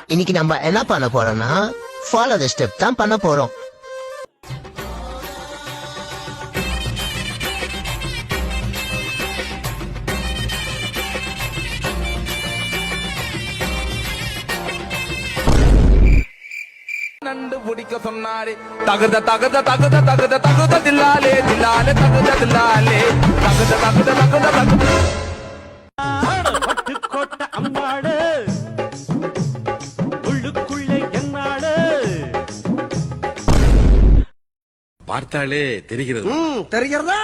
இன்னைக்கு நம்ம என்ன பண்ண போறோம்னா ஃபாலோ தி ஸ்டெப் தான் பண்ண போறோம். நண்டு பிடிக்க சொன்னாரே தகுத தகுத தகுத தகுத தகுத தில்லாலே தில்லாலே தகுத தில்லாலே தகுத தகுத தகுத தகுத பட்டுக்கோட்ட அம்மாடு உள்ளுக்குள்ளே என்னாடு பார்த்தாலே தெரிகிறது தெரிகிறதா